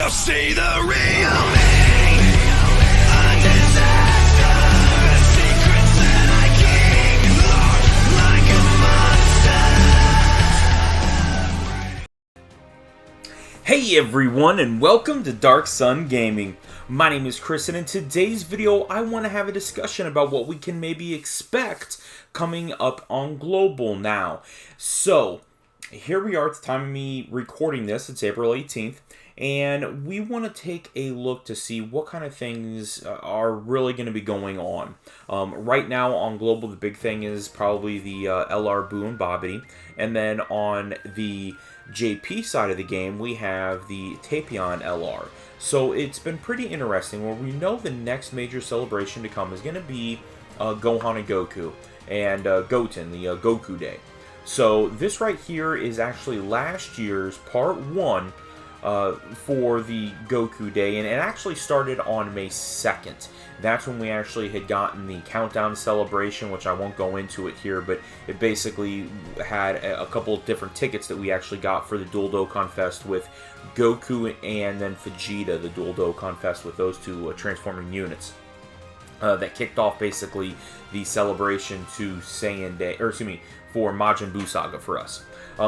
now see the real me. A disaster, secrets that I keep locked like a monster. Hey everyone, and welcome to Darkson Gaming. My name is Chris, and in today's video I want to have a discussion about what we can maybe expect coming up on Global now. So, here we are at the time of me recording this. It's April 18th, and we want to take a look to see what kind of things are really going to be going on. Right now on Global, the big thing is probably the LR Boo and Bobbity, and then on the JP side of the game, we have the Tapion LR. So it's been pretty interesting, where we know the next major celebration to come is going to be Gohan and Goku, and Goten, the Goku Day. So this right here is actually last year's part 1 for the Goku Day, and it actually started on May 2nd. That's when we actually had gotten the countdown celebration, which I won't go into it here, but it basically had a couple of different tickets that we actually got for the Dual Dokkan Fest with Goku and then Vegeta, the Dual Dokkan Fest with those two transforming units. That kicked off basically the celebration to Saiyan Day, or excuse me, for Majin Buu Saga for us.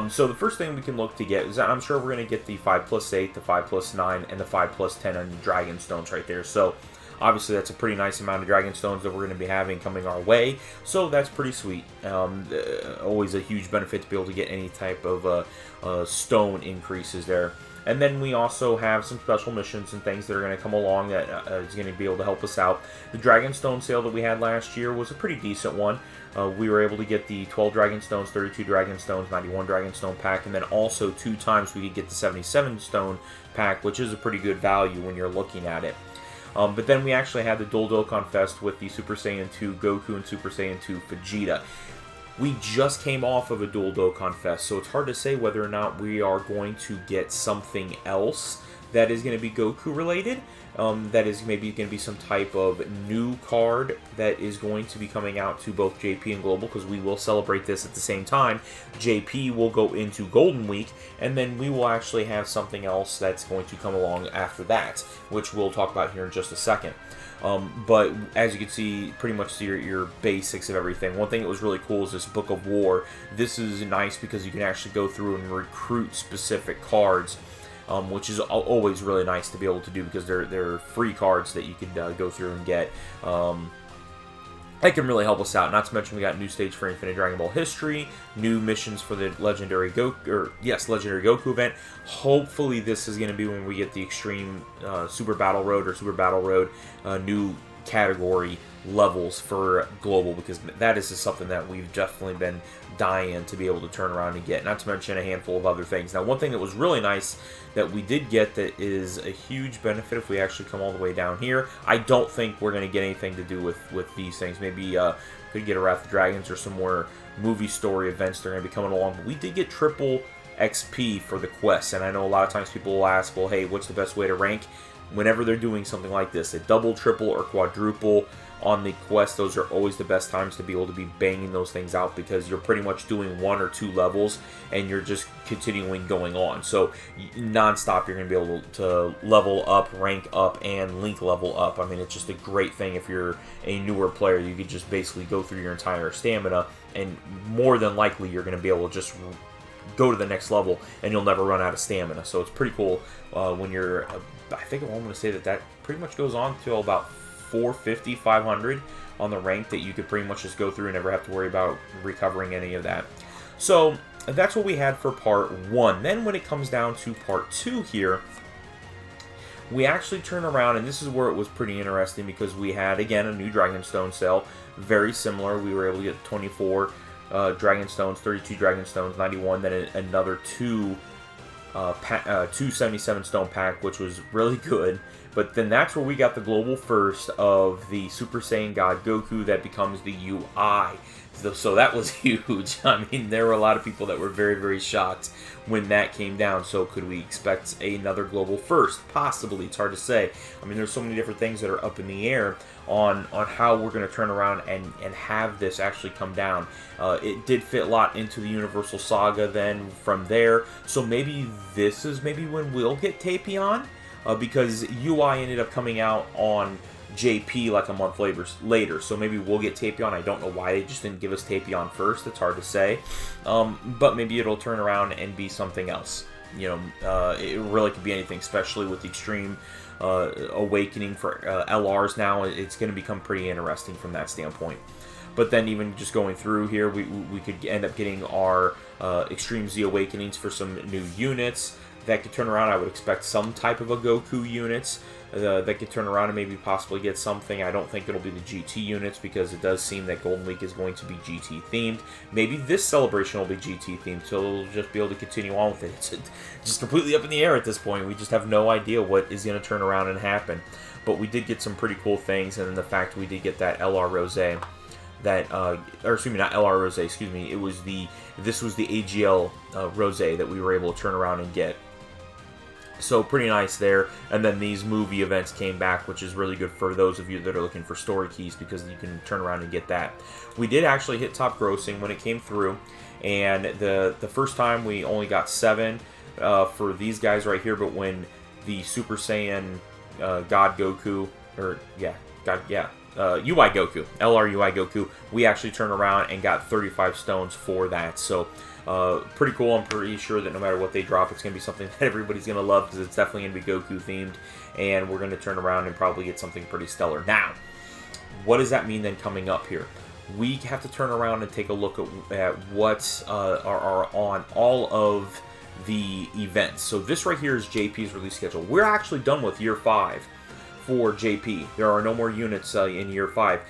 So the first thing we can look to get is that I'm sure we're going to get the 5+8, the 5+9, and the 5+10 on the Dragon Stones right there. So obviously that's a pretty nice amount of Dragon Stones that we're going to be having coming our way. So that's pretty sweet. Always a huge benefit to be able to get any type of stone increases there. And then we also have some special missions and things that are going to come along that is going to be able to help us out. The Dragon Stone sale that we had last year was a pretty decent one. We were able to get the 12 Dragon Stones, 32 Dragon Stones, 91 Dragon Stone pack, and then also 2 times we could get the 77 Stone pack, which is a pretty good value when you're looking at it. But then we actually had the Dual Dokkan Fest with the Super Saiyan 2 Goku and Super Saiyan 2 Vegeta. We just came off of a Dual Dokkan Fest, so it's hard to say whether or not we are going to get something else that is going to be Goku related. That is maybe going to be some type of new card that is going to be coming out to both JP and Global, because we will celebrate this at the same time. JP will go into Golden Week, and then we will actually have something else that's going to come along after that, which we'll talk about here in just a second. But as you can see, pretty much your basics of everything. One thing that was really cool is this Book of War. This is nice because you can actually go through and recruit specific cards, which is always really nice to be able to do, because they're free cards that you can go through and get. That can really help us out. Not to mention we got new stage for Infinite Dragon Ball History, new missions for the Legendary Goku event. Hopefully this is going to be when we get the Extreme Super Battle Road or Super Battle Road new category levels for Global, because that is just something that we've definitely been dying to be able to turn around and get, not to mention a handful of other things. Now, one thing that was really nice that we did get that is a huge benefit if we actually come all the way down here, I don't think we're going to get anything to do with these things. Maybe could get a Wrath of Dragons or some more movie story events that are going to be coming along, but we did get triple XP for the quests, and I know a lot of times people will ask, well, hey, what's the best way to rank? Whenever they're doing something like this, a double, triple, or quadruple on the quest, those are always the best times to be able to be banging those things out, because you're pretty much doing 1 or 2 levels and you're just continuing going on. So non-stop you're going to be able to level up, rank up, and link level up. I mean, it's just a great thing if you're a newer player. You could just basically go through your entire stamina, and more than likely you're going to be able to just go to the next level and you'll never run out of stamina. So it's pretty cool when you're I think I'm going to say that pretty much goes on till about 450, 500 on the rank, that you could pretty much just go through and never have to worry about recovering any of that. So that's what we had for part 1. Then when it comes down to part 2 here, we actually turn around, and this is where it was pretty interesting, because we had, again, a new Dragon Stone sale. Very similar. We were able to get 24 Dragon Stones, 32 Dragon Stones, 91, then another 2 77 Stone pack, which was really good. But then that's where we got the global first of the Super Saiyan God Goku that becomes the UI. So that was huge. I mean, there were a lot of people that were very, very shocked when that came down. So could we expect another global first? Possibly. It's hard to say. I mean, there's so many different things that are up in the air on how we're going to turn around and have this actually come down. It did fit a lot into the Universal Saga then from there. So maybe this is maybe when we'll get Tapion. because UI ended up coming out on JP like a month later, so maybe we'll get Tapion. I don't know why they just didn't give us Tapion first. It's hard to say, but maybe it'll turn around and be something else. You know, it really could be anything, especially with the extreme awakening for LRs now. It's going to become pretty interesting from that standpoint. But then even just going through here, we could end up getting our Extreme Z Awakenings for some new units. That could turn around. I would expect some type of a Goku units that could turn around and maybe possibly get something. I don't think it'll be the GT units because it does seem that Golden Week is going to be GT themed. Maybe this celebration will be GT themed, so we'll just be able to continue on with it. It's just completely up in the air at this point. We just have no idea what is going to turn around and happen. But we did get some pretty cool things, and then the fact we did get that LR Rose, that or excuse me, not LR Rose, excuse me. This was the AGL Rose that we were able to turn around and get. So pretty nice there. And then these movie events came back, which is really good for those of you that are looking for story keys, because you can turn around and get that. We did actually hit top grossing when it came through, and the first time we only got 7 for these guys right here, but when the Super Saiyan God Goku, or yeah, UI Goku, LR UI Goku, we actually turned around and got 35 stones for that. So pretty cool. I'm pretty sure that no matter what they drop, it's going to be something that everybody's going to love, because it's definitely going to be Goku themed, and we're going to turn around and probably get something pretty stellar. Now, what does that mean then coming up here? We have to turn around and take a look at what are on all of the events. So this right here is JP's release schedule. We're actually done with year 5 for JP. There are no more units in year 5.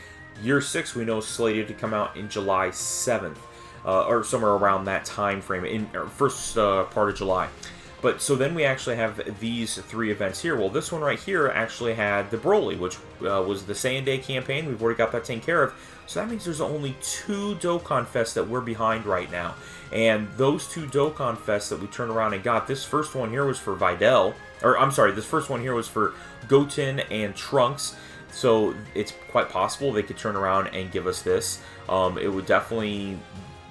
Year 6 we know is slated to come out in July 7th. Or somewhere around that time frame, in first part of July. But so then we actually have these 3 events here. Well, this one right here actually had the Broly, which was the Saiyan Day campaign. We've already got that taken care of. So that means there's only 2 Dokkan Fests that we're behind right now. And those 2 Dokkan Fests that we turned around and got, this first one here was for Videl. Or, I'm sorry, this first one here was for Goten and Trunks. So it's quite possible they could turn around and give us this. It would definitely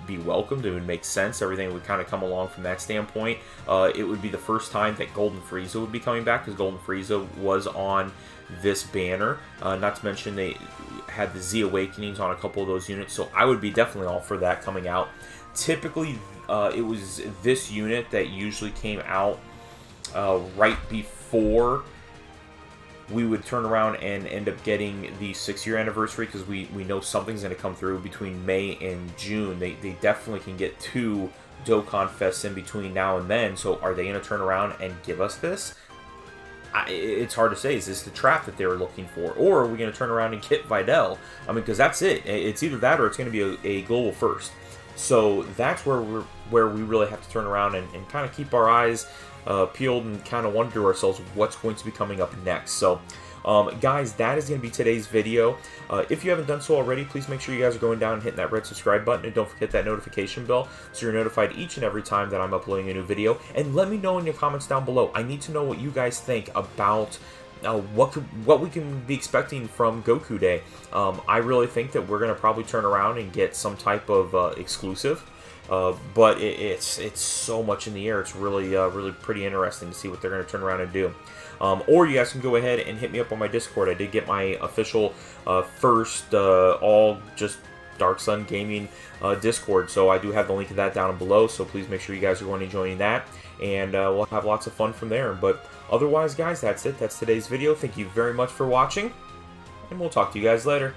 be welcomed. It would make sense. Everything would kind of come along from that standpoint. It would be the first time that Golden Frieza would be coming back, because Golden Frieza was on this banner. Not to mention they had the Z Awakenings on a couple of those units, so I would be definitely all for that coming out. Typically, it was this unit that usually came out right before we would turn around and end up getting the 6-year anniversary, because we know something's going to come through between May and June. They definitely can get 2 Dokkan Fests in between now and then. So are they going to turn around and give us this? It's hard to say. Is this the trap that they were looking for? Or are we going to turn around and get Videl? I mean, because that's it. It's either that or it's going to be a global first. So that's where we really have to turn around and kind of keep our eyes peeled and kind of wonder to ourselves what's going to be coming up next. So guys, that is going to be today's video. If you haven't done so already, please make sure you guys are going down and hitting that red subscribe button, and don't forget that notification bell so you're notified each and every time that I'm uploading a new video. And let me know in your comments down below. I need to know what you guys think about what we can be expecting from Goku Day. I really think that we're going to probably turn around and get some type of exclusive. But it's so much in the air. It's really pretty interesting to see what they're going to turn around and do. Or you guys can go ahead and hit me up on my Discord. I did get my official first all just Darkson Gaming Discord, so I do have the link to that down below. So please make sure you guys are going to join that, and we'll have lots of fun from there. But otherwise, guys, that's it. That's today's video. Thank you very much for watching, and we'll talk to you guys later.